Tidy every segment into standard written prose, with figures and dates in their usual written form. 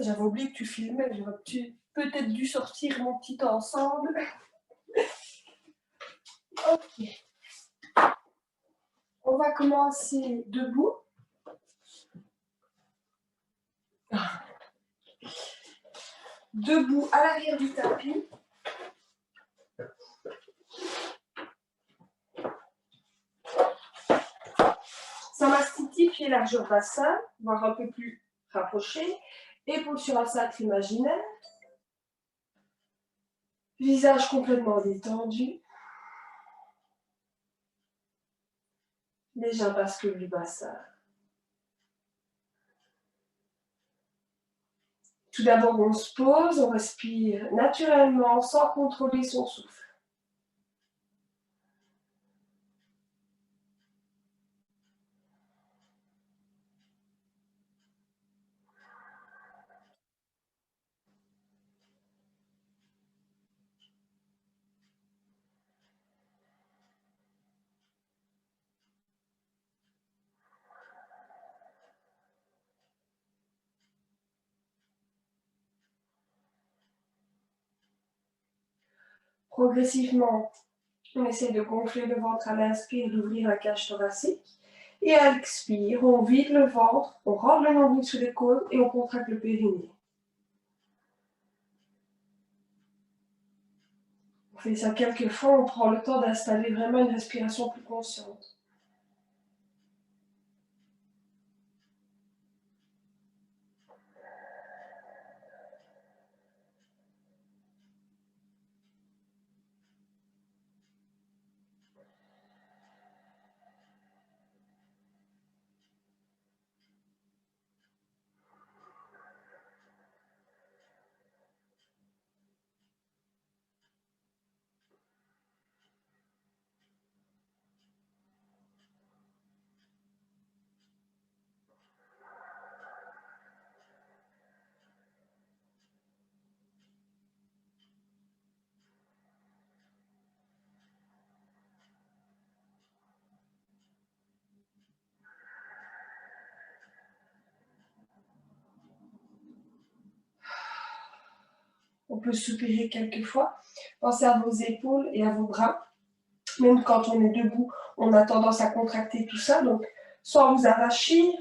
J'avais oublié que tu filmais, j'aurais peut-être dû sortir mon petit ensemble. Ok. On va commencer debout. Debout à l'arrière du tapis. Samastiti, pied largeur bassin, voire un peu plus rapproché. Épaules sur un cintre imaginaire. Visage complètement détendu. Légère bascule du bassin. Tout d'abord, on se pose, on respire naturellement sans contrôler son souffle. Progressivement, on essaie de gonfler le ventre à l'inspire, d'ouvrir la cage thoracique. Et à l'expire, on vide le ventre, on rentre le nombril sous les côtes et on contracte le périnée. On fait ça quelques fois, on prend le temps d'installer vraiment une respiration plus consciente. On peut soupirer quelques fois. Pensez à vos épaules et à vos bras. Même quand on est debout, on a tendance à contracter tout ça. Donc, sans vous arracher,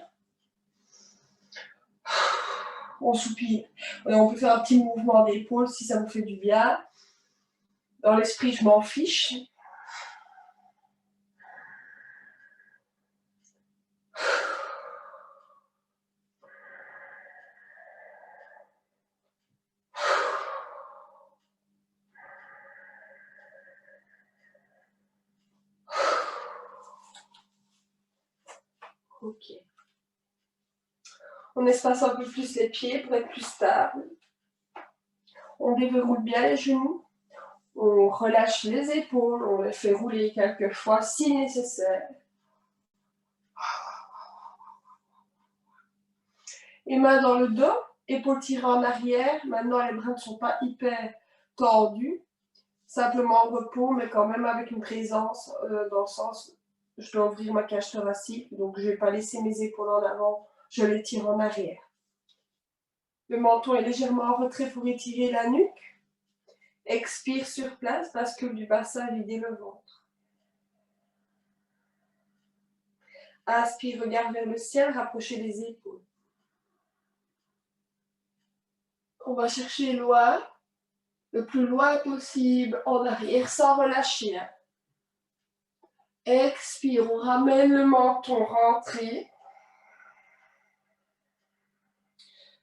on soupire. Et on peut faire un petit mouvement d'épaule si ça vous fait du bien. Dans l'esprit, je m'en fiche. Ok. On espace un peu plus les pieds pour être plus stable. On déverrouille bien les genoux. On relâche les épaules. On les fait rouler quelques fois si nécessaire. Et main dans le dos, épaules tirées en arrière. Maintenant, les bras ne sont pas hyper tendus. Simplement en repos, mais quand même avec une présence dans le sens, je dois ouvrir ma cage thoracique, donc je ne vais pas laisser mes épaules en avant, je les tire en arrière. Le menton est légèrement en retrait pour étirer la nuque. Expire sur place, bascule du bassin, vider le ventre. Inspire, regarde vers le ciel, rapprochez les épaules. On va chercher loin, le plus loin possible en arrière, sans relâcher. Expire, on ramène le menton rentré.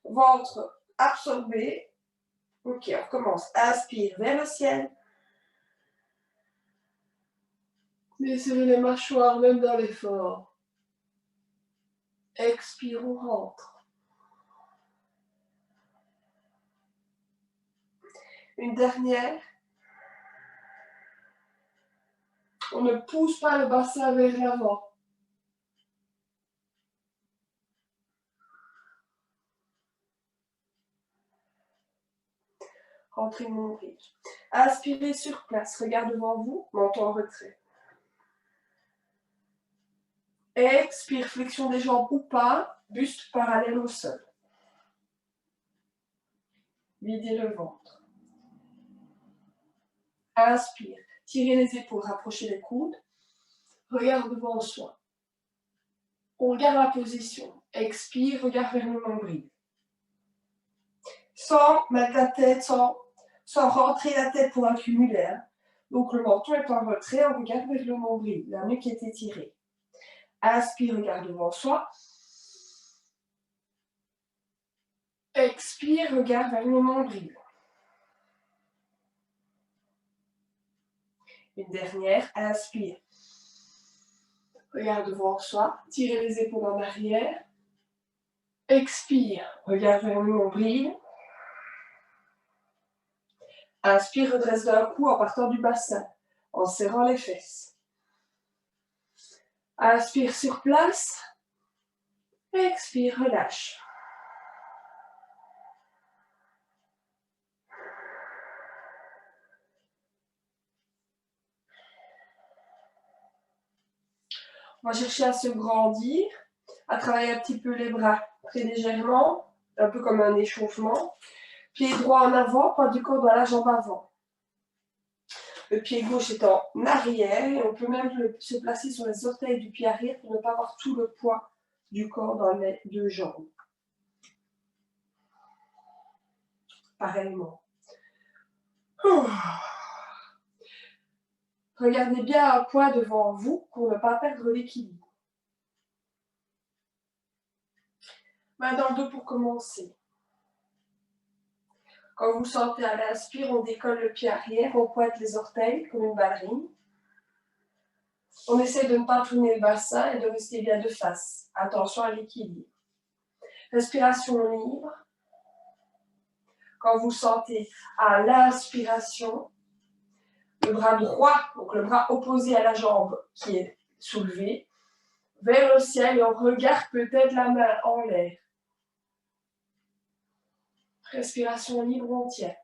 Ventre absorbé. Ok, on recommence. Inspire vers le ciel. Desserrez les mâchoires même dans l'effort. Expire, on rentre. Une dernière. On ne pousse pas le bassin vers l'avant. Rentrez mon nombril. Inspirez sur place. Regard devant vous. Menton en retrait. Expire, flexion des jambes ou pas. Buste parallèle au sol. Videz le ventre. Inspire. Tirez les épaules, rapprochez les coudes. Regarde devant soi. On regarde la position. Expire, regarde vers le nombril. Sans mettre la tête, sans rentrer la tête pour accumuler. Hein. Donc le menton est en retrait, on regarde vers le nombril. La nuque est étirée. Inspire, regarde devant soi. Expire, regarde vers le nombril. Une dernière, inspire. Regarde devant soi, tirez les épaules en arrière. Expire, regarde vers le nombril. Inspire, redresse d'un coup en partant du bassin, en serrant les fesses. Inspire sur place. Expire, relâche. On va chercher à se grandir, à travailler un petit peu les bras très légèrement, un peu comme un échauffement. Pied droit en avant, poids du corps dans la jambe avant. Le pied gauche est en arrière et on peut même se placer sur les orteils du pied arrière pour ne pas avoir tout le poids du corps dans les deux jambes. Pareillement. Regardez bien un poids devant vous pour ne pas perdre l'équilibre. Main dans le dos pour commencer. Quand vous sentez à l'inspire, on décolle le pied arrière, on pointe les orteils comme une ballerine. On essaie de ne pas tourner le bassin et de rester bien de face. Attention à l'équilibre. Respiration libre. Quand vous sentez à l'inspiration, le bras droit, donc le bras opposé à la jambe qui est soulevé, vers le ciel et on regarde peut-être la main en l'air. Respiration libre, on tient.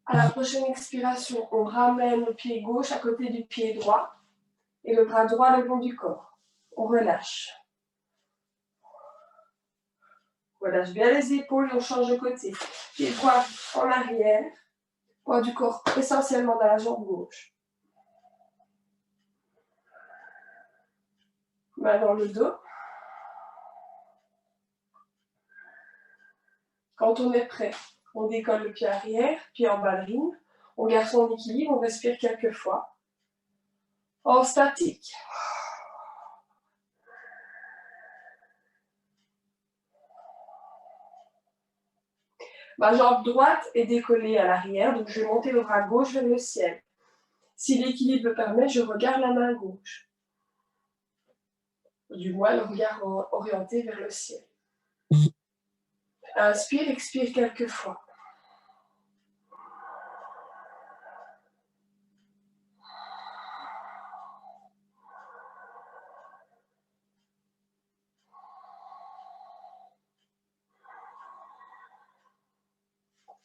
À la prochaine expiration, on ramène le pied gauche à côté du pied droit et le bras droit le long du corps. On relâche. On relâche bien les épaules et on change de côté. Pied droit en arrière, poids du corps essentiellement dans la jambe gauche. Main dans le dos. Quand on est prêt, on décolle le pied arrière, pied en ballerine. On garde son équilibre, on respire quelques fois. En statique. Ma jambe droite est décollée à l'arrière, donc je vais monter le bras gauche vers le ciel. Si l'équilibre le permet, je regarde la main gauche. Du moins, le regard orienté vers le ciel. Inspire, expire quelques fois.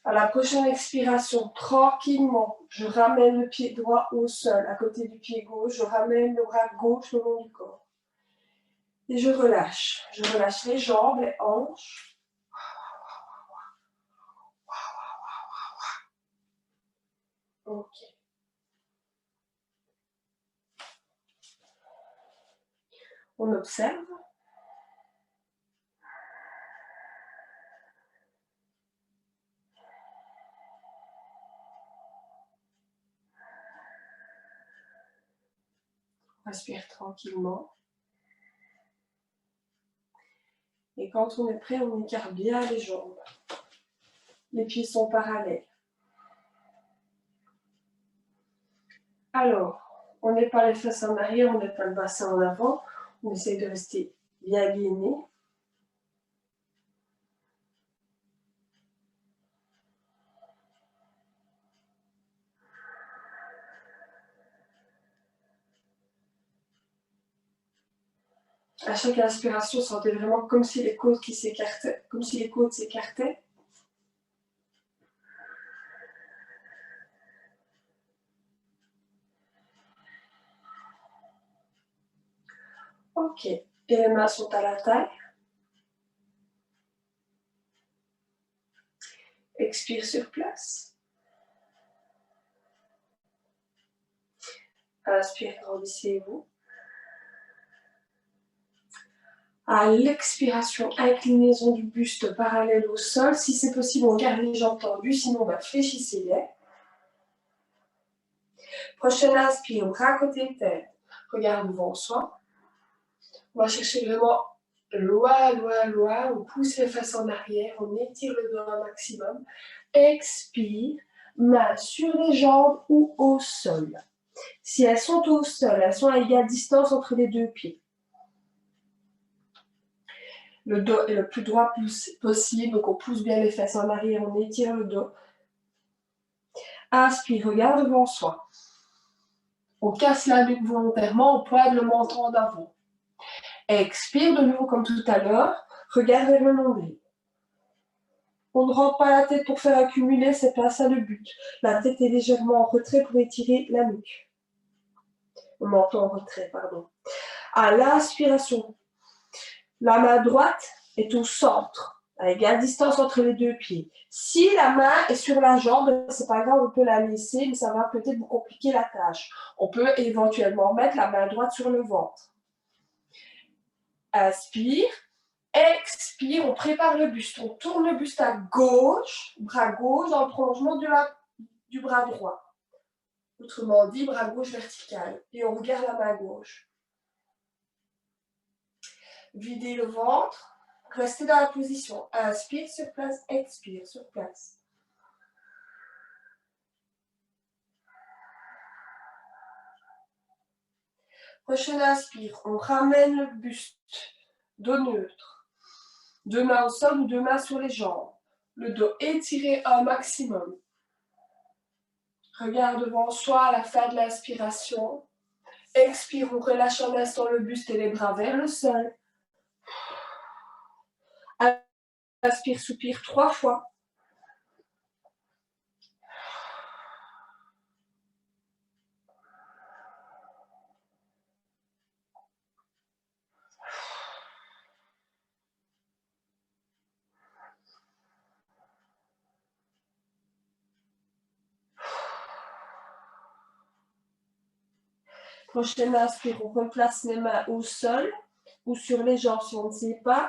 À la prochaine expiration, tranquillement, je ramène le pied droit au sol, à côté du pied gauche, je ramène le bras gauche le long du corps. Et je relâche. Je relâche les jambes, les hanches. Ok. On observe. On respire tranquillement. Et quand on est prêt, on écarte bien les jambes. Les pieds sont parallèles. Alors, on n'est pas les fesses en arrière, on n'est pas le bassin en avant. On essaie de rester bien gainé. À chaque inspiration, sentez vraiment comme si les côtes s'écartaient, comme si les côtes s'écartaient. Ok. Et les mains sont à la taille. Expire sur place. Inspire, grandissez-vous. À l'expiration, inclinaison du buste parallèle au sol. Si c'est possible, on garde les jambes tendues, sinon fléchissez-les. Prochaine inspire, bras côté tête. Regarde devant soi. On va chercher vraiment loin, loin, loin. On pousse les fesses en arrière, on étire le dos un maximum. Expire, main sur les jambes ou au sol. Si elles sont au sol, elles sont à égale distance entre les deux pieds. Le dos est le plus droit possible, donc on pousse bien les fesses en arrière, on étire le dos. Inspire, regarde devant soi. On casse la nuque volontairement, on pointe le menton en avant. Expire de nouveau comme tout à l'heure, regarde vers le nombril. On ne rentre pas la tête pour faire accumuler, c'est pas ça le but. La tête est légèrement en retrait pour étirer la nuque. Le menton en retrait, pardon. À l'inspiration, la main droite est au centre, à égale distance entre les deux pieds. Si la main est sur la jambe, c'est pas grave, on peut la laisser, mais ça va peut-être vous compliquer la tâche. On peut éventuellement mettre la main droite sur le ventre. Inspire, expire, on prépare le buste. On tourne le buste à gauche, bras gauche dans le prolongement du bras droit. Autrement dit, bras gauche vertical. Et on regarde la main gauche. Videz le ventre. Restez dans la position. Inspire sur place, expire sur place. Prochaine inspire, on ramène le buste, dos neutre. Deux mains au sol ou deux mains sur les jambes. Le dos étiré un maximum. Regarde devant soi à la fin de l'inspiration. Expire, on relâche un instant le buste et les bras vers le sol. Inspire, soupire 3 fois. Prochaine inspire, on replace les mains au sol ou sur les jambes si on ne sait pas.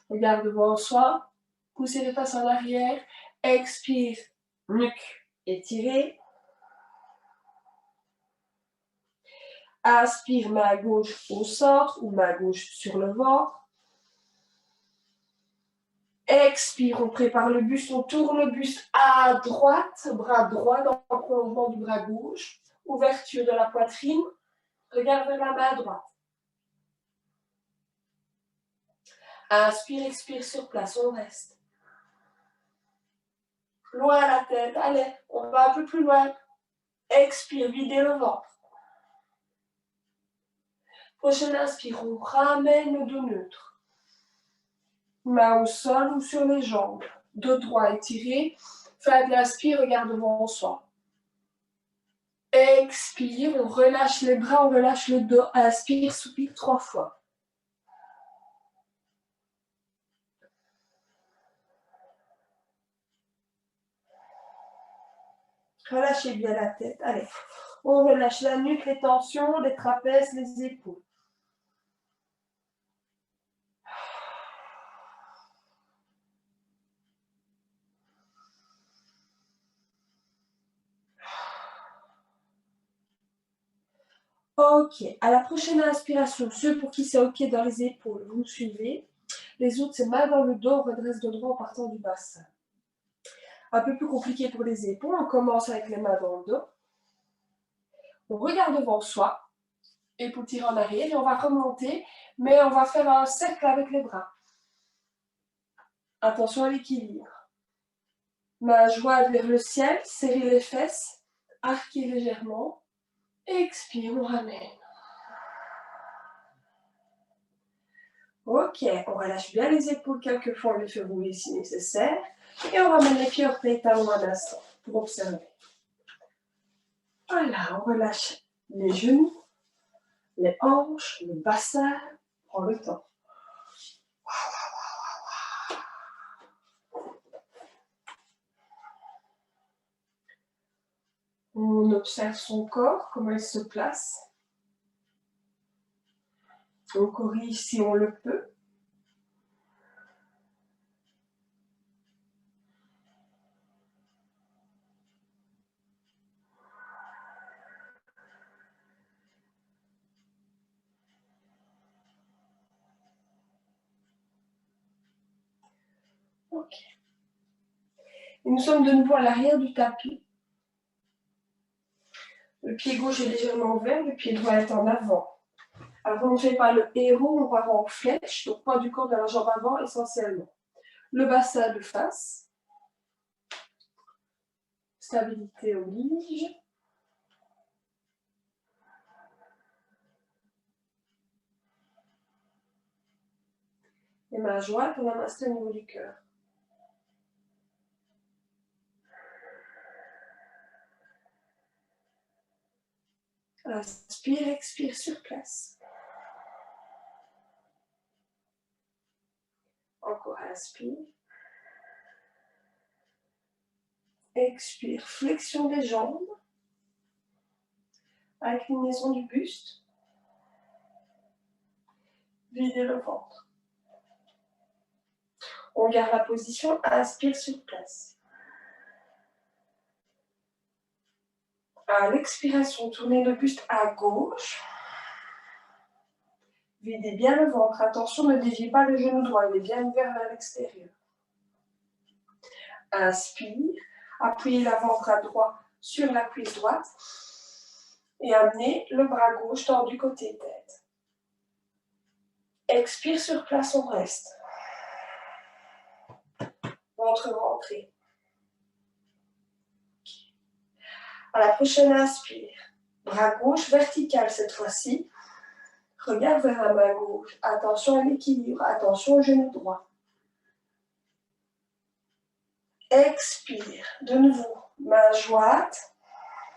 Regarde devant soi. Poussez les fesses en arrière. Expire, nuque étirée. Inspire, main gauche au centre ou main gauche sur le ventre. Expire, on prépare le buste, on tourne le buste à droite, bras droit dans le prolongement du bras gauche. Ouverture de la poitrine. Regarde vers la main droite. Inspire, expire sur place, on reste. Loin la tête, allez, on va un peu plus loin. Expire, videz le ventre. Prochaine inspire, on ramène le dos neutre. Main au sol ou sur les jambes. Dos droit étiré. Fin de l'inspire, regarde devant soi. Expire, on relâche les bras, on relâche le dos. Inspire, soupire 3 fois. Relâchez bien la tête. Allez, on relâche la nuque, les tensions, les trapèzes, les épaules. Ok, à la prochaine inspiration, ceux pour qui c'est ok dans les épaules, vous me suivez. Les autres, c'est main dans le dos, on redresse de droit en partant du bassin. Un peu plus compliqué pour les épaules, on commence avec les mains dans le dos. On regarde devant soi, épaules tirées en arrière, et on va remonter, mais on va faire un cercle avec les bras. Attention à l'équilibre. Main jointe vers le ciel, serrez les fesses, arquez légèrement. Expire, on ramène. Ok, on relâche bien les épaules quelques fois, on les fait rouler si nécessaire. Et on ramène les pieds orteils talons un instant pour observer. Voilà, on relâche les genoux. les hanches, le bassin. Prends le temps. On observe son corps, comment il se place. On corrige si on le peut. Ok. Et nous sommes de nouveau à l'arrière du tapis. Le pied gauche est légèrement ouvert, le pied droit est en avant. Alors, on ne fait pas le héros, on va en flèche, donc poids du corps de la jambe avant essentiellement. Le bassin de face. Stabilité oblige. Les mains jointes, on amasse au niveau du cœur. Inspire, expire sur place. Encore inspire. Expire, flexion des jambes. Inclinaison du buste. Videz le ventre. On garde la position, inspire sur place. À l'expiration, tournez le buste à gauche. Videz bien le ventre. Attention, ne déviez pas le genou droit, il est bien ouvert vers l'extérieur. Inspire, appuyez l'avant-bras droit sur la cuisse droite et amenez le bras gauche tordu côté tête. Expire sur place, on reste. Ventre rentré. À la prochaine inspire, bras gauche vertical cette fois-ci. Regarde vers la main gauche. Attention à l'équilibre, attention au genou droit. Expire, de nouveau, main jointe.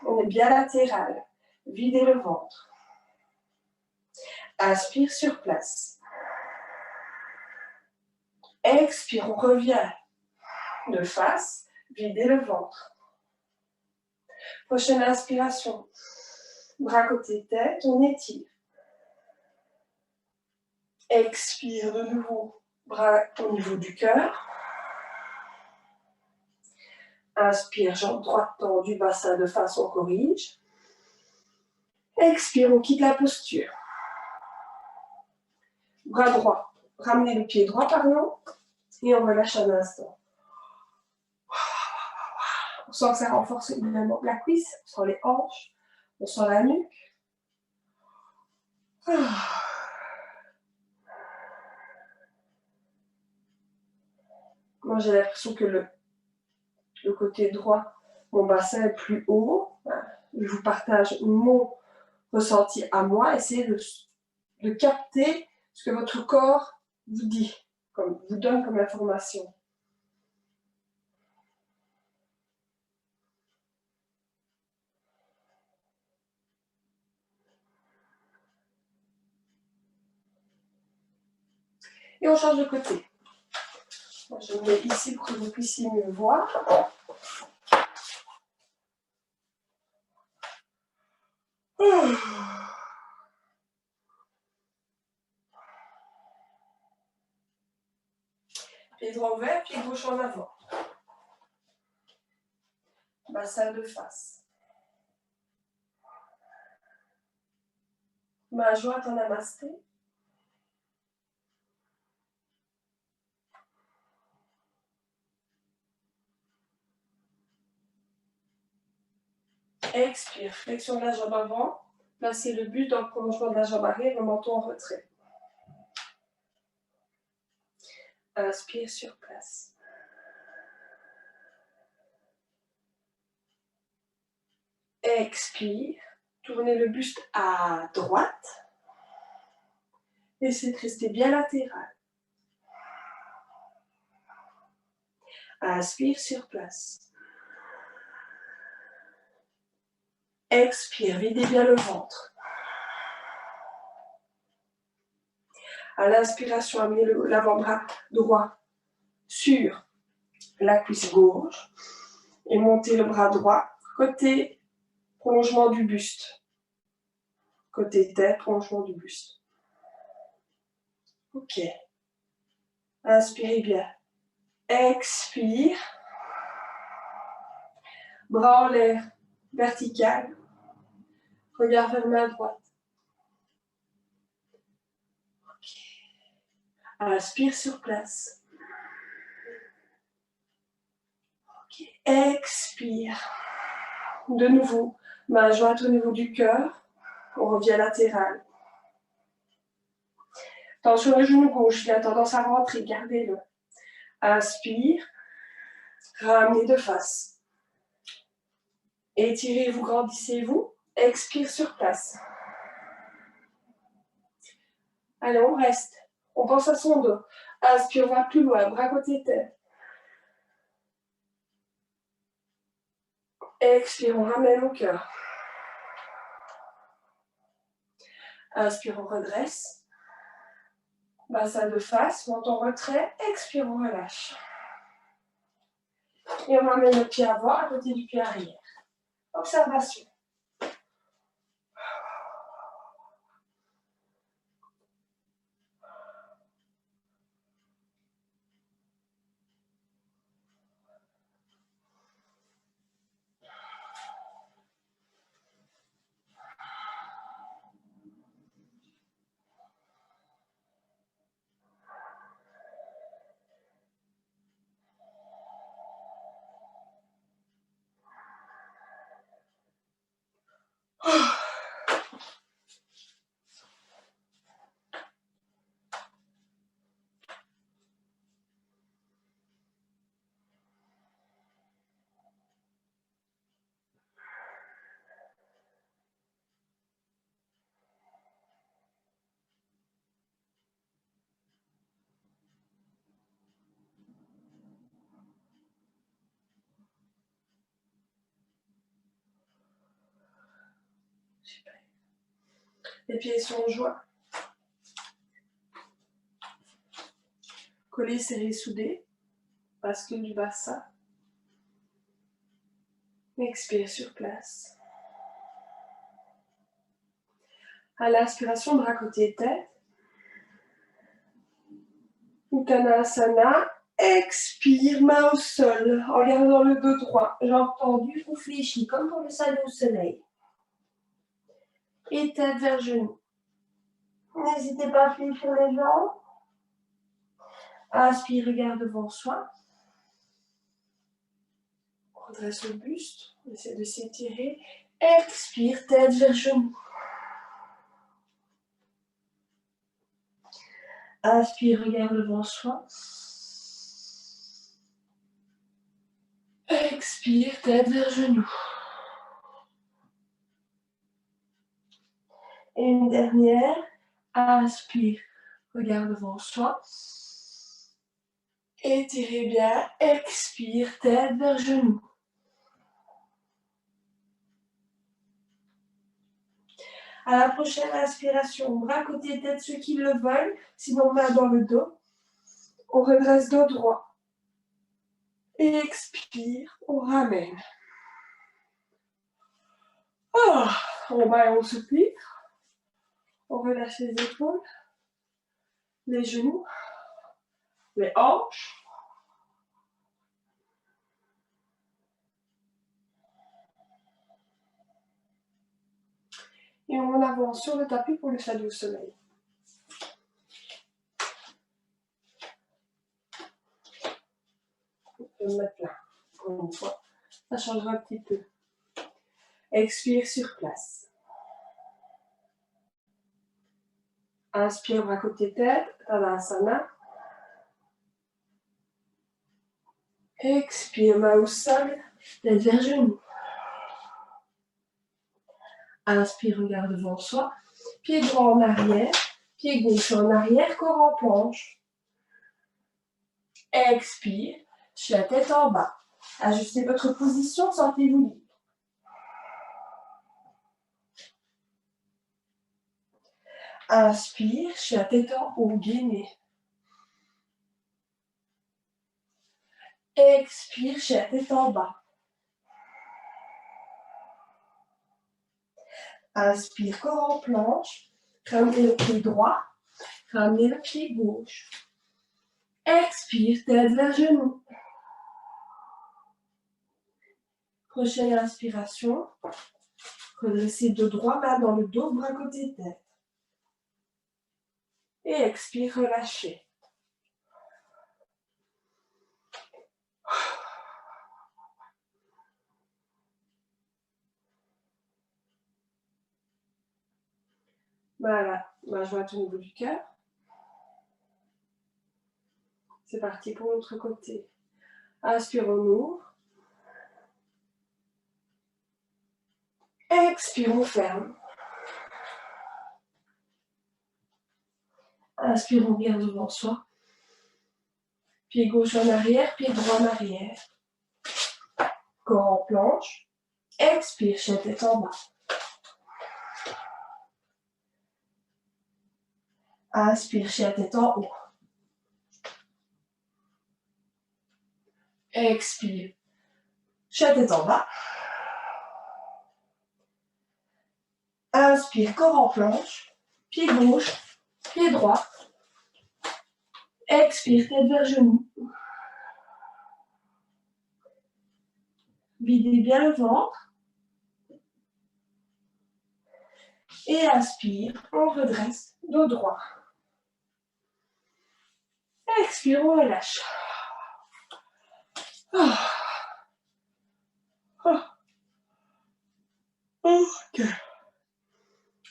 On est bien latéral. Videz le ventre. Inspire sur place. Expire, on revient de face. Videz le ventre. Prochaine inspiration. Bras côté tête, on étire. Expire de nouveau, bras au niveau du cœur. Inspire, jambe droite tendue, bassin de face, on corrige. Expire, on quitte la posture. Bras droit, ramenez le pied droit, pardon, et on relâche un instant. On sent que ça renforce évidemment la cuisse, on sent les hanches, on sent la nuque. Moi, j'ai l'impression que le côté droit, mon bassin est plus haut. Je vous partage mon ressenti à moi. Essayez de capter ce que votre corps vous dit, vous donne comme information. Et on change de côté. Moi, je me mets ici pour que vous puissiez mieux voir. Pied droit ouvert, pied gauche en avant. Bassin de face. Main jointe en namasté. Expire, flexion de la jambe avant. Placez le buste dans le prolongement de la jambe arrière, le menton en retrait. Inspire sur place. Expire, tournez le buste à droite. Essayez de rester bien latéral. Inspire sur place. Expire, videz bien le ventre. À l'inspiration, amenez l'avant-bras droit sur la cuisse gauche et montez le bras droit côté prolongement du buste. Côté tête, prolongement du buste. Ok. Inspirez bien. Expire. Bras en l'air, vertical. Regard vers main droite. Ok. Inspire sur place. Ok. Expire. De nouveau, main jointe au niveau du cœur. On revient latéral. Tension le genou gauche, il a tendance à rentrer, gardez-le. Inspire. Ramenez de face. Étirez-vous, grandissez-vous. Expire sur place. Allez, on reste. On pense à son dos. Inspire, on va plus loin, bras côté tête. Expire, on ramène au cœur. Inspire, on redresse. Bassin de face, monte en retrait. Expire, on relâche. Et on ramène le pied avant à côté du pied arrière. Observation. Super. Les pieds sont joints. Collés, serrés, soudés. Bascule du bassin. Expire sur place. À l'inspiration, bras côté tête. Uttanasana. Expire, main au sol, en gardant le dos droit. Jambes tendues ou fléchies, comme pour le salut au soleil. Et tête vers genou. N'hésitez pas à fléchir les jambes. Inspire, regarde devant soi. On redresse le buste. On essaie de s'étirer. Expire, tête vers genou. Inspire, regarde devant soi. Expire, tête vers genou. Et une dernière. Inspire, regarde devant soi. Étirez bien. Expire, tête vers genou. À la prochaine inspiration, bras côté tête, ceux qui le veulent. Sinon, main dans le dos. On redresse dos droit. Et expire, on ramène. Oh, on va et on se plie. On relâche les épaules, les genoux, les hanches. Et on avance sur le tapis pour le salut au soleil. Je vais me mettre là, encore une fois. Ça changera un petit peu. Expire sur place. Inspire, bras côté tête, Tadasana. Expire, main au sol, tête vers genou. Inspire, regarde devant soi. Pied droit en arrière, pied gauche en arrière, corps en planche. Expire, la tête en bas. Ajustez votre position, sentez-vous libre. Inspire, je suis à tête en haut, gainée. Expire, je suis à tête en bas. Inspire, corps en planche. Ramenez le pied droit. Ramenez le pied gauche. Expire, tête vers genou. Prochaine inspiration. Redressez dos droit, main dans le dos, bras côté tête. Et expire, relâchez. Voilà, ma joie au niveau du cœur. C'est parti pour l'autre côté. Inspire, on ouvre. Expire, on ferme. Inspire, on regarde devant soi. Pied gauche en arrière, pied droit en arrière. Corps en planche. Expire, chaque tête en bas. Inspire, chaque tête en haut. Expire, chaque tête en bas. Inspire, corps en planche. Pied gauche, pied droit. Expire, tête vers genou. Videz bien le ventre. Et inspire, on redresse, dos droit. Expire, on relâche. Ok.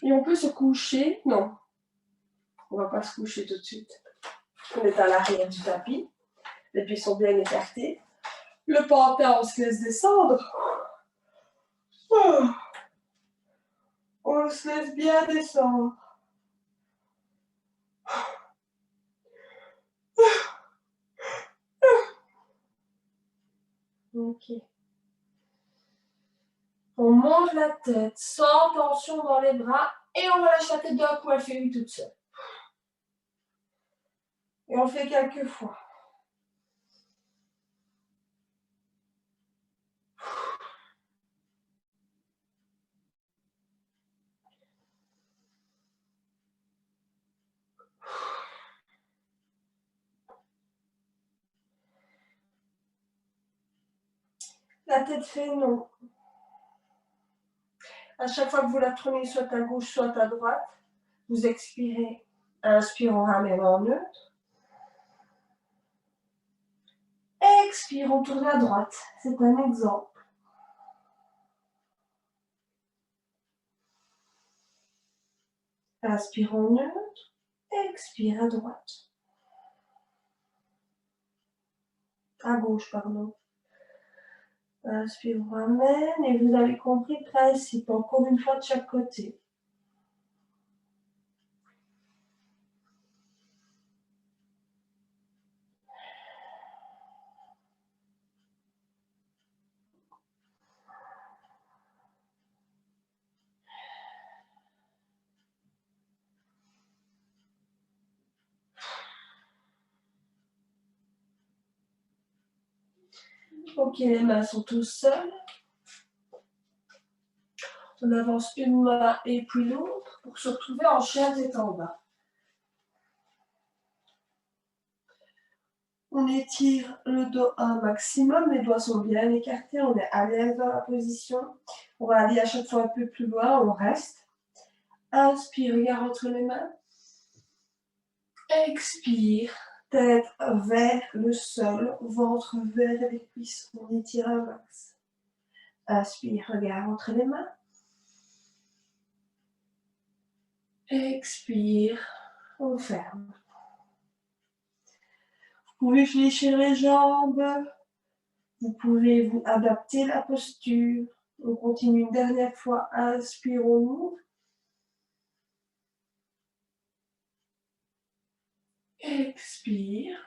Et on peut se coucher. Non, on ne va pas se coucher tout de suite. On est à l'arrière du tapis. Les pieds sont bien écartés. Le pantin, on se laisse descendre. On se laisse bien descendre. Ok. On monte la tête sans tension dans les bras et on relâche la tête d'un coup, elle fait une toute seule. Et on fait quelques fois. La tête fait non. À chaque fois que vous la tournez soit à gauche, soit à droite, vous expirez. Inspire, on ramène en neutre. Expire, on tourne à droite. C'est un exemple. Inspire en neutre. Expire à droite. À gauche, pardon. Inspire, on ramène. Et vous avez compris le principe. Encore une fois de chaque côté. Ok, les mains sont tous seules. On avance une main et puis l'autre pour se retrouver en chien tête en bas. On étire le dos un maximum, les doigts sont bien écartés, on est à l'aise dans la position. On va aller à chaque fois un peu plus loin, on reste. Inspire, regard entre les mains. Expire, tête vers le sol, ventre vers les cuisses, on étire un max. Inspire, regard entre les mains. Expire, on ferme. Vous pouvez fléchir les jambes, vous pouvez vous adapter la posture. On continue une dernière fois, inspire, on ouvre. Expire.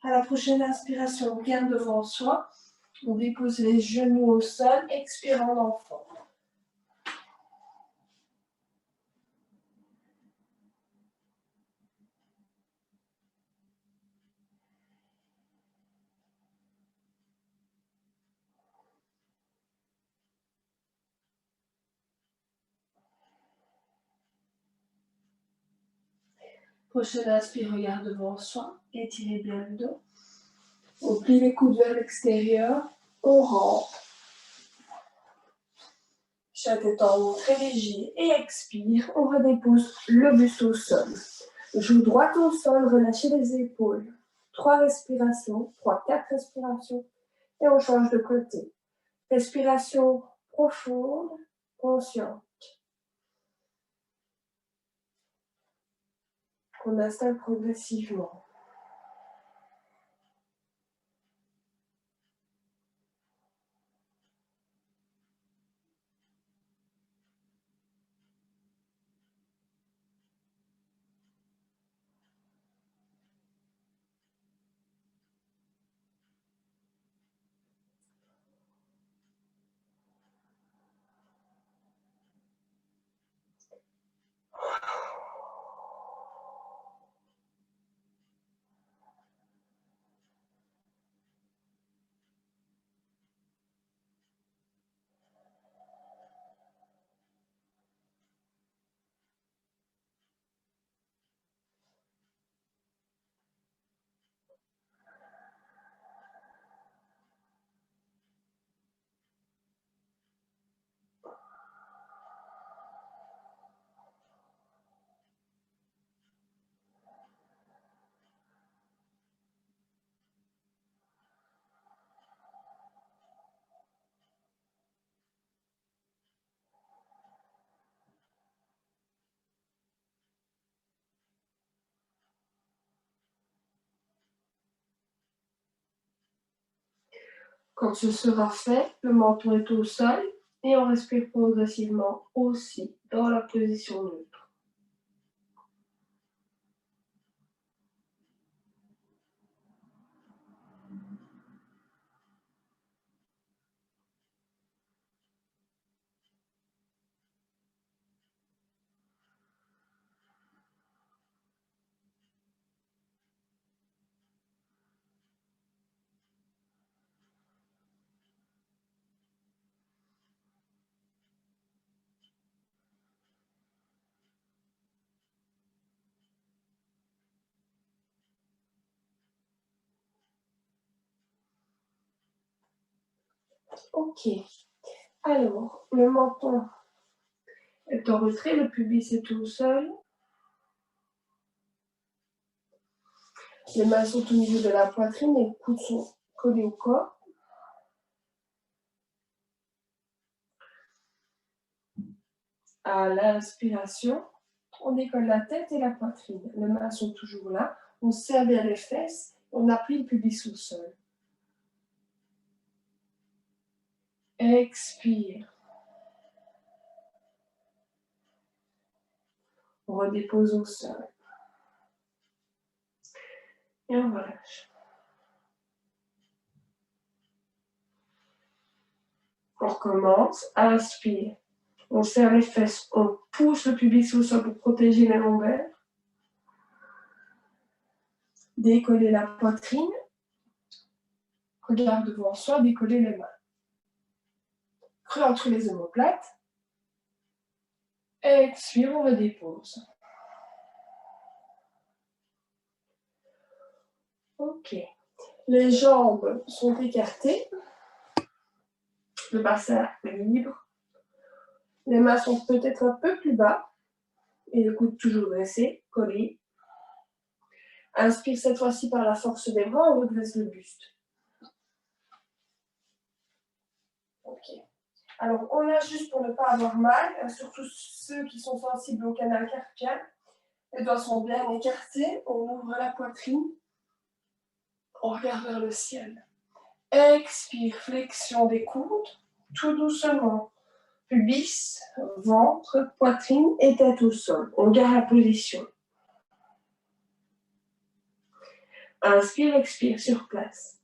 À la prochaine inspiration, on regarde devant soi. On dépose les genoux au sol, expire en enfant. Prochaine inspire, regarde devant soi, étirez bien le dos. On plie les coudes vers l'extérieur, on rentre. Chaque tête en haut, très léger, et expire, on redépose le buste au sol. Joue droite au sol, relâchez les épaules. 3 respirations, 4 respirations, et on change de côté. Respiration profonde, consciente. On installe progressivement. Quand ce sera fait, le menton est au sol et on respire progressivement aussi dans la position neutre. Ok. Alors, le menton est en retrait, le pubis est au sol. Les mains sont au niveau de la poitrine et les coudes sont collés au corps. À l'inspiration, on décolle la tête et la poitrine. Les mains sont toujours là. On serre bien les fesses. On appuie le pubis au sol. Expire. On redépose au sol. Et on relâche. On recommence. Inspire. On serre les fesses. On pousse le pubis au sol pour protéger les lombaires. Décoller la poitrine. Regarde devant soi. Décoller les mains. Creux entre les omoplates. Expire. On redépose. Ok. Les jambes sont écartées. Le bassin est libre. Les mains sont peut-être un peu plus bas. Et le coude toujours dressé, collé. Inspire cette fois-ci par la force des bras, on redresse le buste. Ok. Alors, on lâche juste pour ne pas avoir mal, surtout ceux qui sont sensibles au canal carpien. Les doigts sont bien écartés, on ouvre la poitrine. On regarde vers le ciel. Expire, flexion des coudes, tout doucement. Pubis, ventre, poitrine et tête au sol. On garde la position. Inspire, expire sur place.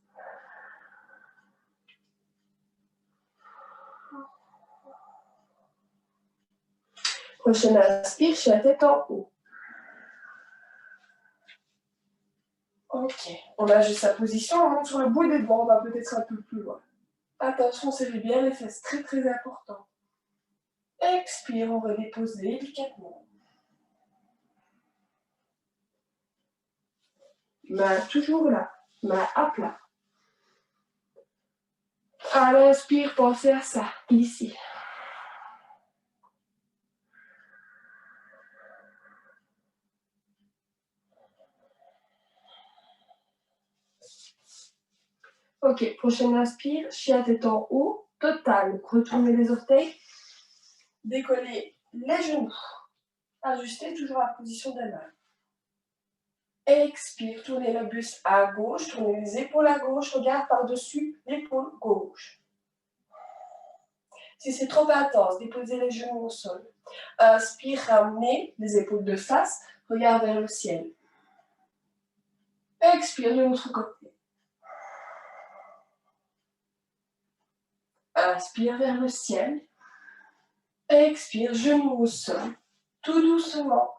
Prochaine inspire, je suis la tête en haut. Ok, on ajuste sa position, on monte sur le bout des doigts, on va peut-être un peu plus loin. Attention, serrez bien les fesses, très très important. Expire, on redépose délicatement. Main toujours là. Main à plat. À l'inspire, pensez à ça, ici. Ok, prochaine inspire, chien tête en haut, total. Retournez les orteils, décollez les genoux. Ajustez toujours la position des mains. Expire, tournez le buste à gauche, tournez les épaules à gauche, regarde par-dessus l'épaule gauche. Si c'est trop intense, déposez les genoux au sol. Inspire, ramenez les épaules de face, regarde vers le ciel. Expire de l'autre côté. Inspire vers le ciel. Expire, genoux au sol. Tout doucement.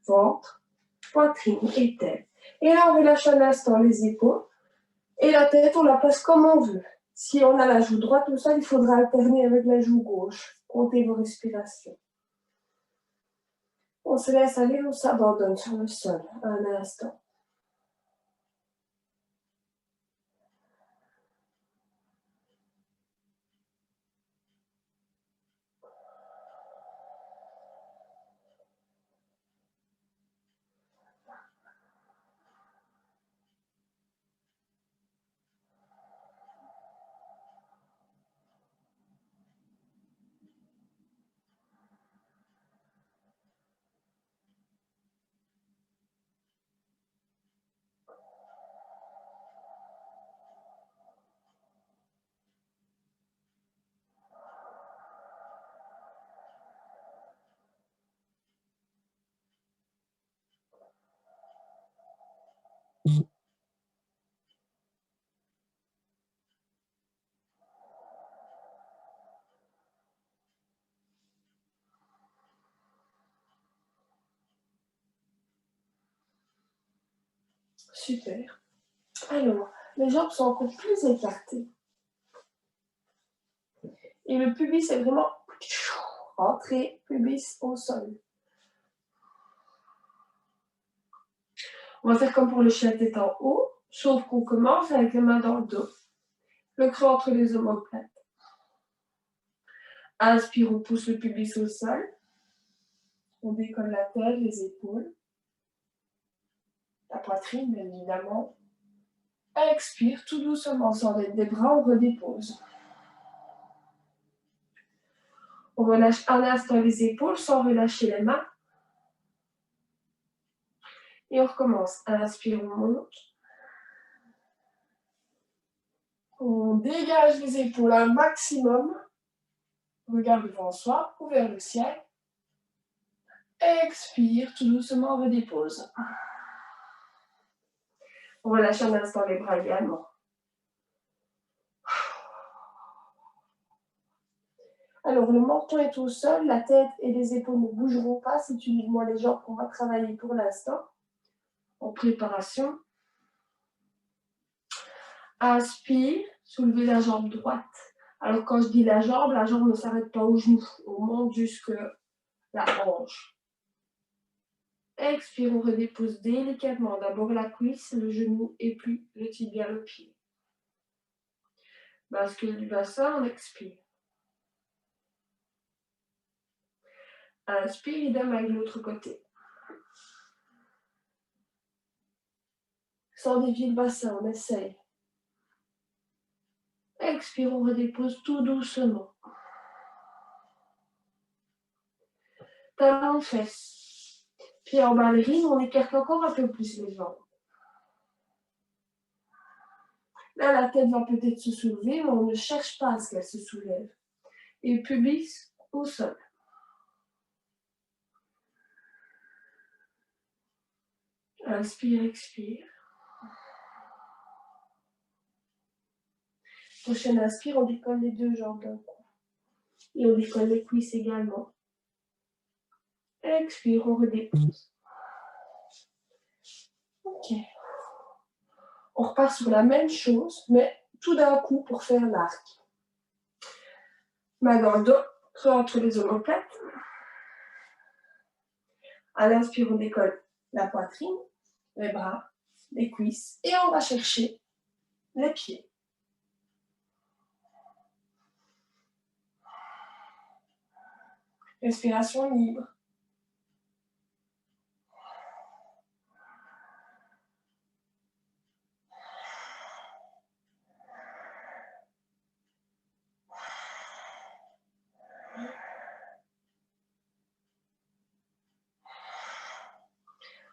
Ventre, poitrine et tête. Et là, on relâche un instant les épaules. Et la tête, on la place comme on veut. Si on a la joue droite ou ça, il faudra alterner avec la joue gauche. Comptez vos respirations. On se laisse aller, on s'abandonne sur le sol un instant. Super. Alors, les jambes sont encore plus écartées. Et le pubis est vraiment rentré, pubis au sol. On va faire comme pour le chien tête en haut, sauf qu'on commence avec les mains dans le dos. Le creux entre les omoplates. Inspire, on pousse le pubis au sol. On décolle la tête, les épaules. La poitrine, bien évidemment. Expire, tout doucement, sans l'aide des bras, on redépose. On relâche un instant les épaules sans relâcher les mains. Et on recommence. Inspire, on monte. On dégage les épaules un maximum. Regard devant soi, ouvert le ciel. Expire, tout doucement, on redépose. On relâche un instant les bras également. Alors, le menton est au sol, la tête et les épaules ne bougeront pas. C'est uniquement les jambes qu'on va travailler pour l'instant. En préparation. Inspire, soulevez la jambe droite. Alors, quand je dis la jambe ne s'arrête pas au genou. On monte jusque la hanche. Expire, on redépose délicatement. D'abord la cuisse, le genou et puis le tibia, le pied. Bascule du bassin, on expire. Inspire, idem avec l'autre côté. Sans dévier le bassin, on essaye. Expire, on redépose tout doucement. Talon, fesse. Pied en ballerine, on écarte encore un peu plus les jambes. Là, la tête va peut-être se soulever, mais on ne cherche pas à ce qu'elle se soulève. Et pubis au sol. Inspire, expire. Prochaine inspire, on décolle les deux jambes d'un coup. Et on décolle les cuisses également. Expire, on redépose. Ok. On repart sur la même chose, mais tout d'un coup pour faire l'arc. Main dans le dos, creux entre les omoplates. À l'inspire, on décolle la poitrine, les bras, les cuisses et on va chercher les pieds. Respiration libre.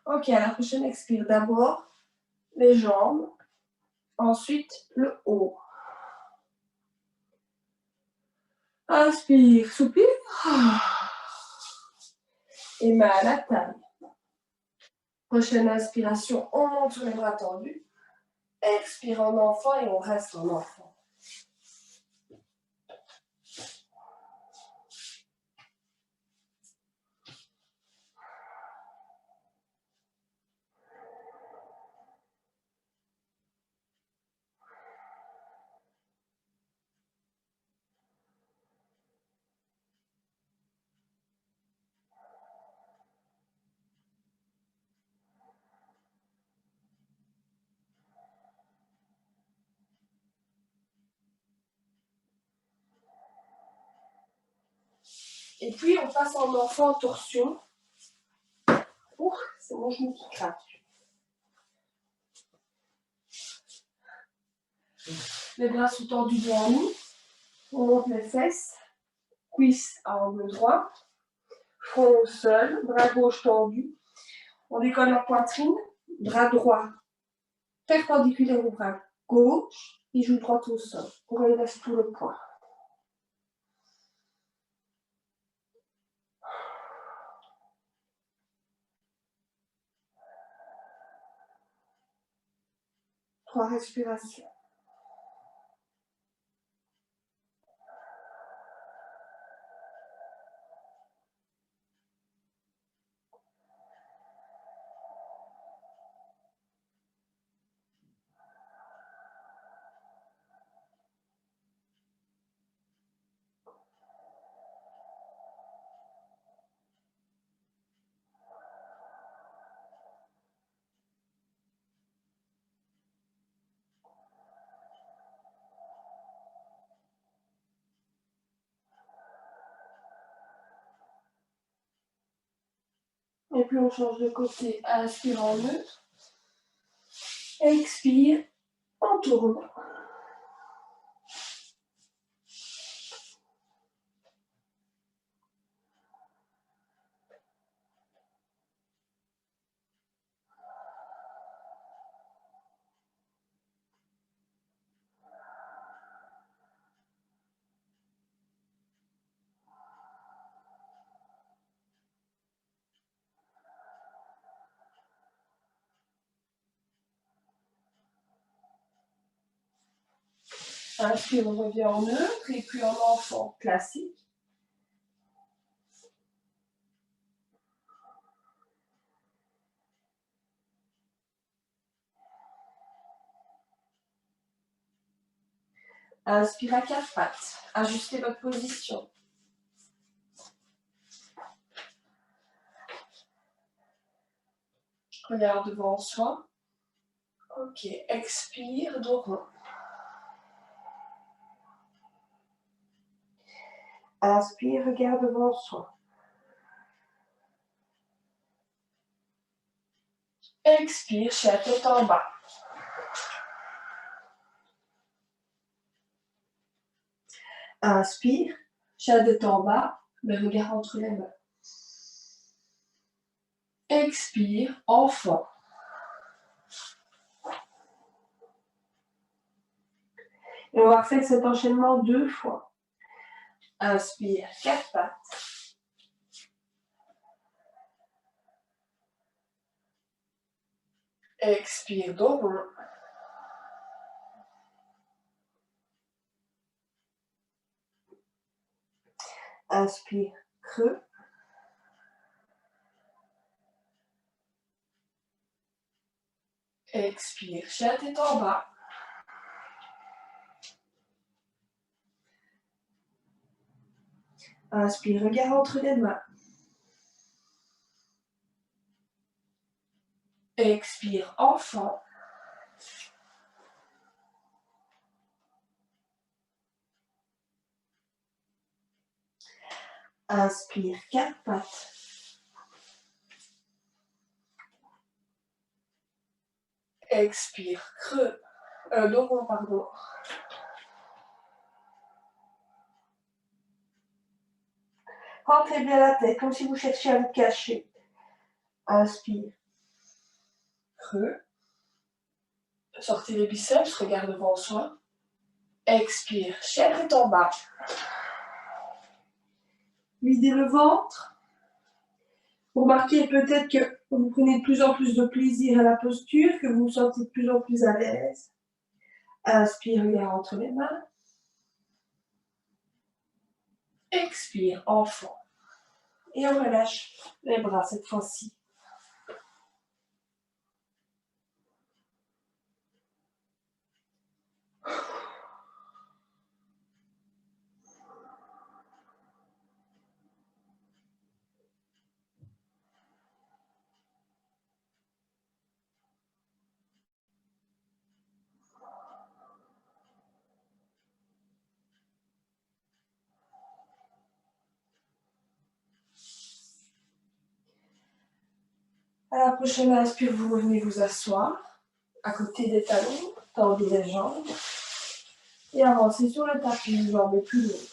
Ok, à la prochaine expire. D'abord les jambes, ensuite le haut. Inspire, soupire. Et main à la table. Prochaine inspiration, on monte sur les bras tendus. Expire en enfant et on reste en enfant. Et puis on passe en enfant en torsion. Ouh, c'est mon genou qui craque. Les bras sont tendus devant nous. On monte les fesses. Cuisses à angle droit. Front au sol. Bras gauche tendu. On décolle la poitrine. Bras droit perpendiculaire au bras gauche. Et joue droite au sol. On relève tout le poids. Trois respirations. Et puis on change de côté. Inspire en neutre. Expire. On tourne. Inspire, on revient en neutre et puis en enfant classique. Inspire à quatre pattes. Ajustez votre position. Regarde devant soi. Ok, expire, dos rond. Inspire, regarde devant soi. Expire, chien tête en bas. Inspire, chien tête en bas, le regard entre les mains. Expire, enfant. Et on va faire cet enchaînement 2 fois. Inspire, quatre pattes. Expire, dos rond. Inspire, creux. Expire, chien tête en bas. Inspire, regard entre les mains. Expire, enfant. Inspire, quatre pattes. Expire, creux. Dos rond, pardon. Rentrez bien la tête, comme si vous cherchiez à vous cacher. Inspire, creux. Sortez les biceps, regarde devant soi. Expire, chèvre est en bas. Videz le ventre. Vous remarquez peut-être que vous prenez de plus en plus de plaisir à la posture, que vous vous sentez de plus en plus à l'aise. Inspire, regard entre les mains. Expire, enfant. Et on relâche les bras cette fois-ci. À la prochaine inspire, vous revenez vous asseoir à côté des talons, tendez les jambes et avancez sur le tapis, une jambe plus longue.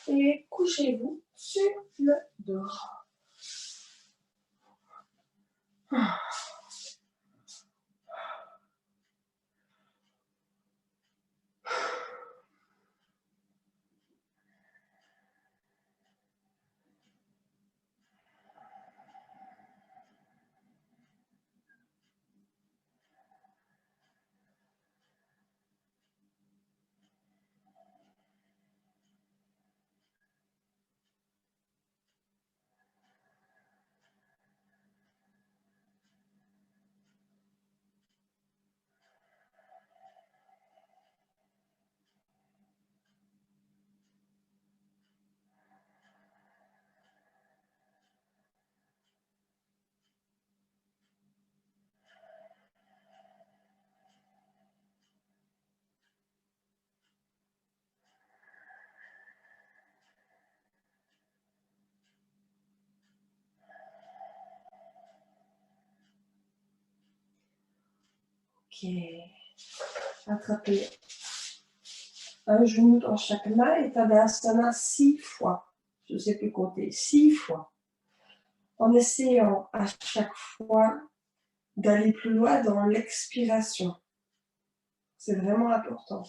Et couchez-vous sur le dos. Ok. Attrapez un genou dans chaque main et Tadasana 6 fois. Je ne sais plus compter, 6 fois. En essayant à chaque fois d'aller plus loin dans l'expiration. C'est vraiment important.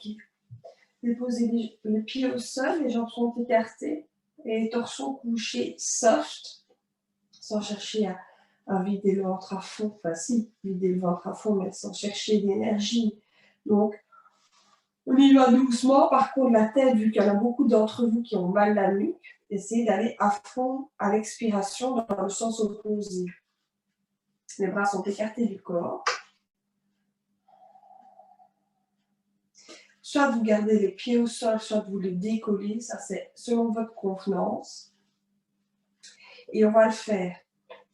expliquer. Déposez les pieds au sol, les jambes sont écartées et les torsions couchés soft, sans chercher à vider le ventre à fond. Enfin, si, vider le ventre à fond, mais sans chercher d'énergie. Donc, on y va doucement. Par contre, la tête, vu qu'il y en a beaucoup d'entre vous qui ont mal la nuque, essayez d'aller à fond à l'expiration dans le sens opposé. Les bras sont écartés du corps. Soit vous gardez les pieds au sol, soit vous les décollez. Ça, c'est selon votre convenance. Et on va le faire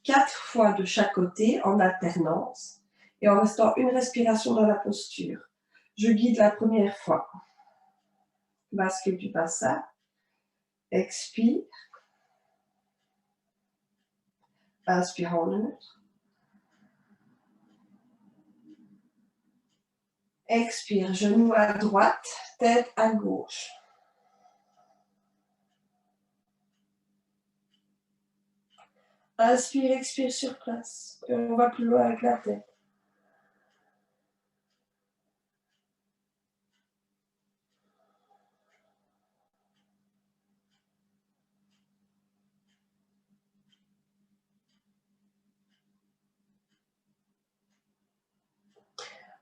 4 fois de chaque côté en alternance et en restant une respiration dans la posture. Je guide la première fois. Bascule du bassin. Expire. Inspire en neutre. Expire, genou à droite, tête à gauche. Inspire, expire sur place. Et on va plus loin avec la tête.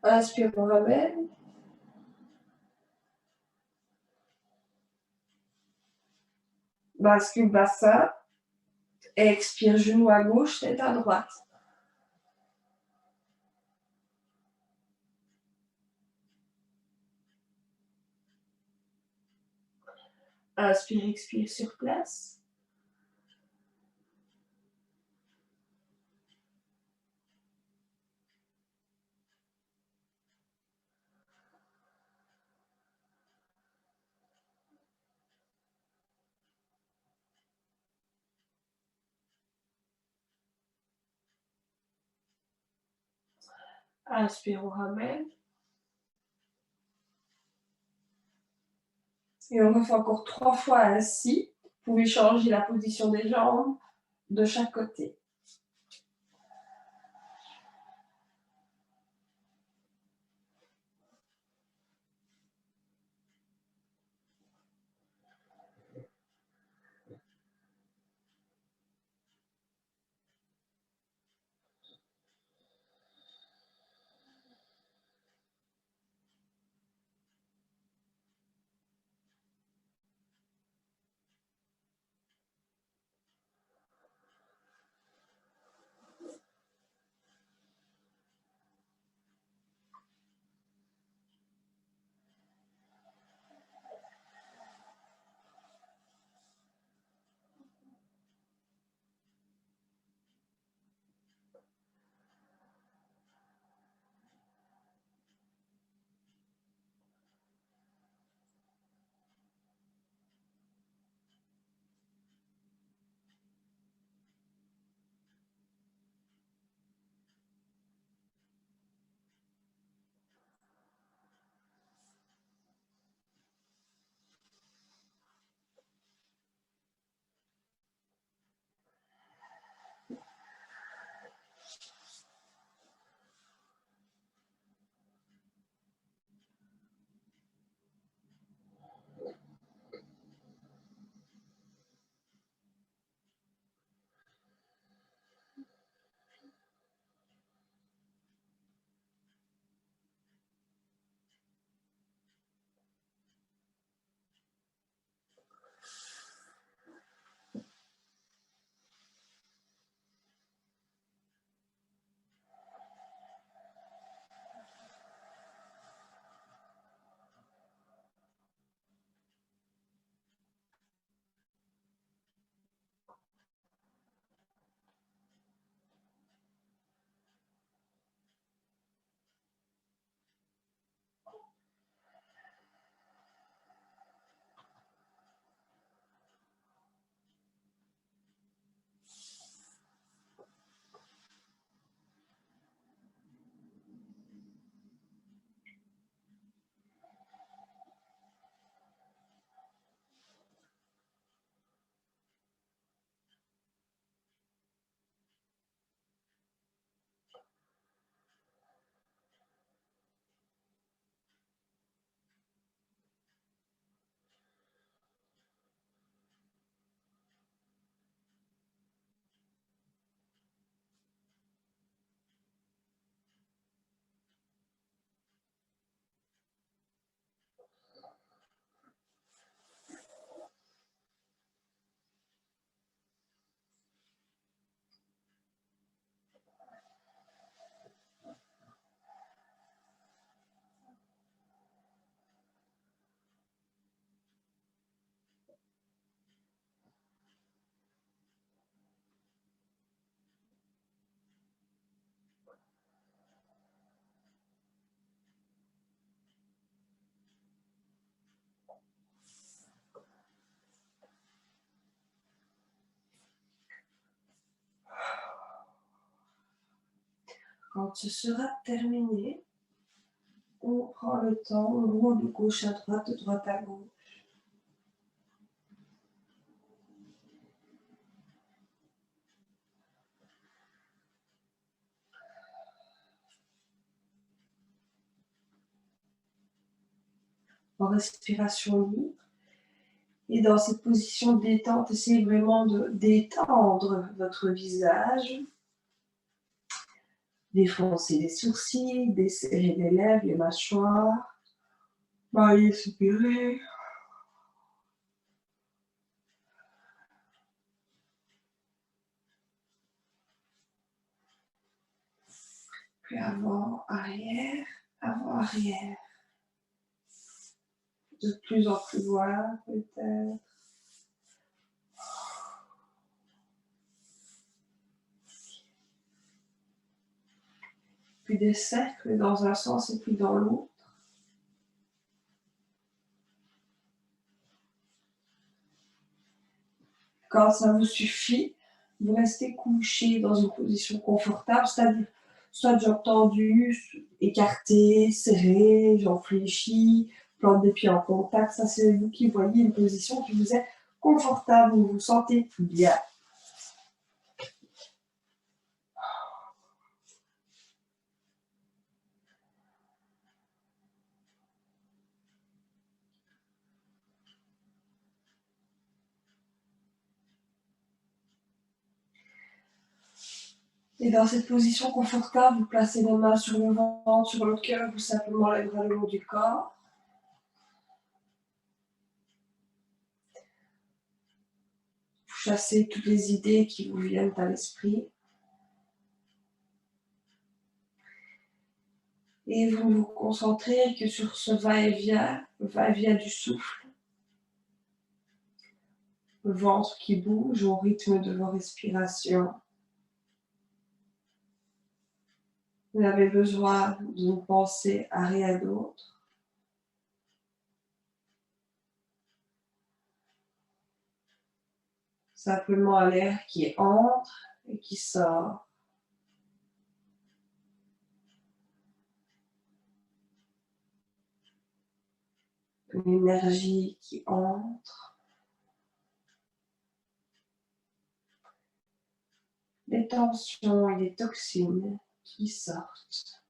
Inspire, on ramène. Bascule bassin. Expire, genou à gauche, tête à droite. Inspire, expire sur place. Inspire, on ramène. Et on refait encore 3 fois ainsi. Vous pouvez changer la position des jambes de chaque côté. Quand ce sera terminé, on prend le temps, on roule de gauche à droite, de droite à gauche. En respiration libre. Et dans cette position de détente, essayez vraiment de détendre votre visage. Défoncer les sourcils, desserrer les lèvres, les mâchoires. Allez, soupirer. Puis avant, arrière, avant, arrière. De plus en plus loin, peut-être. Puis des cercles dans un sens et puis dans l'autre. Quand ça vous suffit, vous restez couché dans une position confortable, c'est-à-dire soit jambes tendues, écartées, serrées, jambes fléchies, plante des pieds en contact. Ça, c'est vous qui voyez une position qui vous est confortable, où vous vous sentez bien. Et dans cette position confortable, vous placez les mains sur le ventre, sur le cœur, ou simplement les bras le long du corps. Vous chassez toutes les idées qui vous viennent à l'esprit. Et vous vous concentrez que sur ce va-et-vient du souffle. Le ventre qui bouge au rythme de vos respirations. Vous n'avez besoin de ne penser à rien d'autre. Simplement à l'air qui entre et qui sort. L'énergie qui entre. Les tensions et les toxines qui sortent.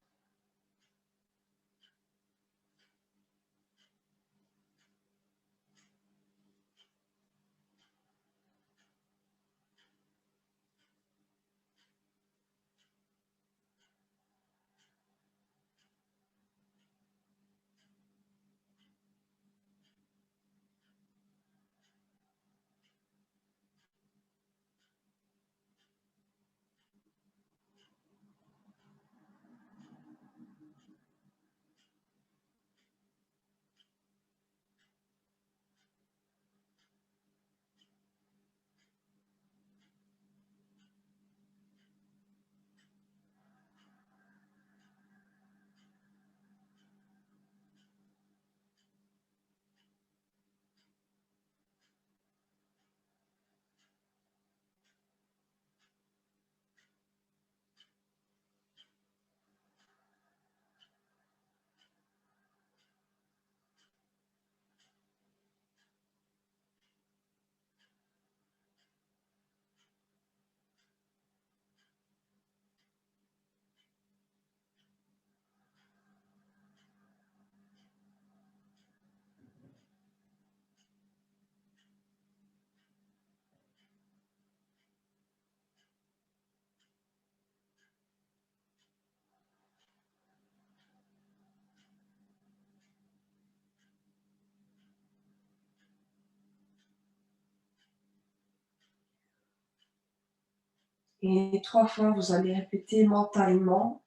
Et 3 fois, vous allez répéter mentalement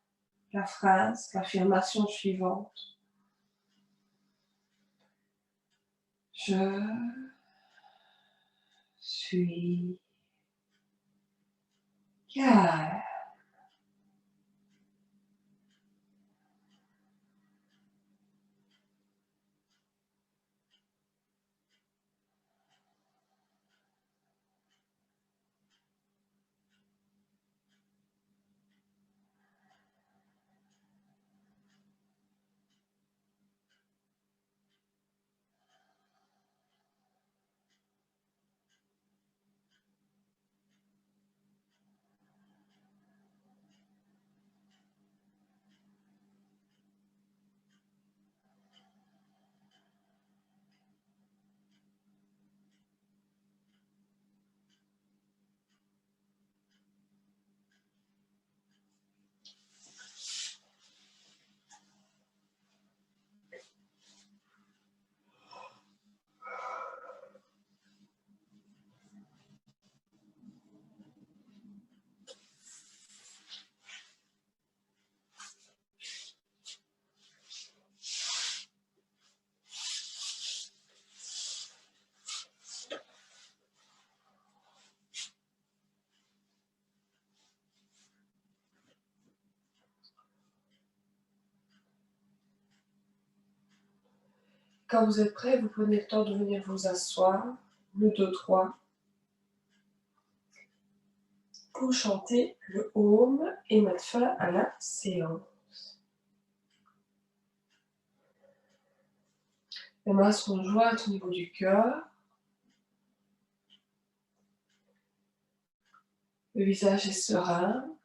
la phrase, l'affirmation suivante. Je suis calme. Quand vous êtes prêt, vous prenez le temps de venir vous asseoir, le dos droit, pour chanter le Om et mettre fin à la séance. Les mains sont jointes au niveau du cœur. Le visage est serein.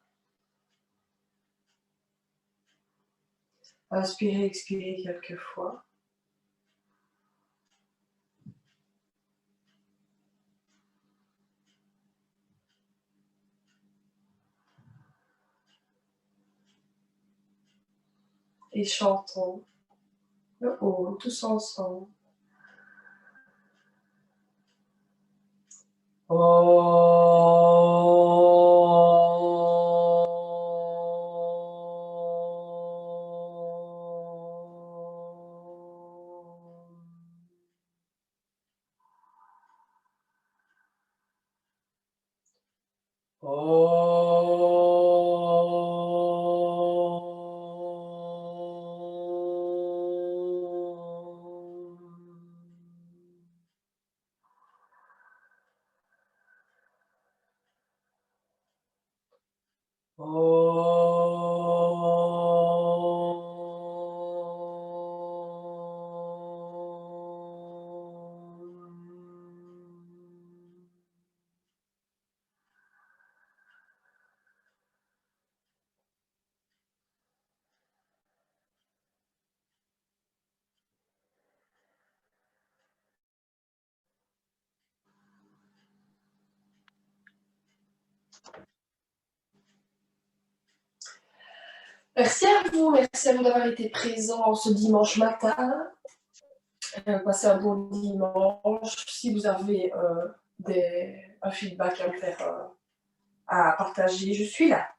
Inspirez, expirez quelques fois. Et chantons le Om tous ensemble. Merci à vous d'avoir été présent ce dimanche matin. Passez un bon dimanche. Si vous avez un feedback à me faire, à partager, je suis là.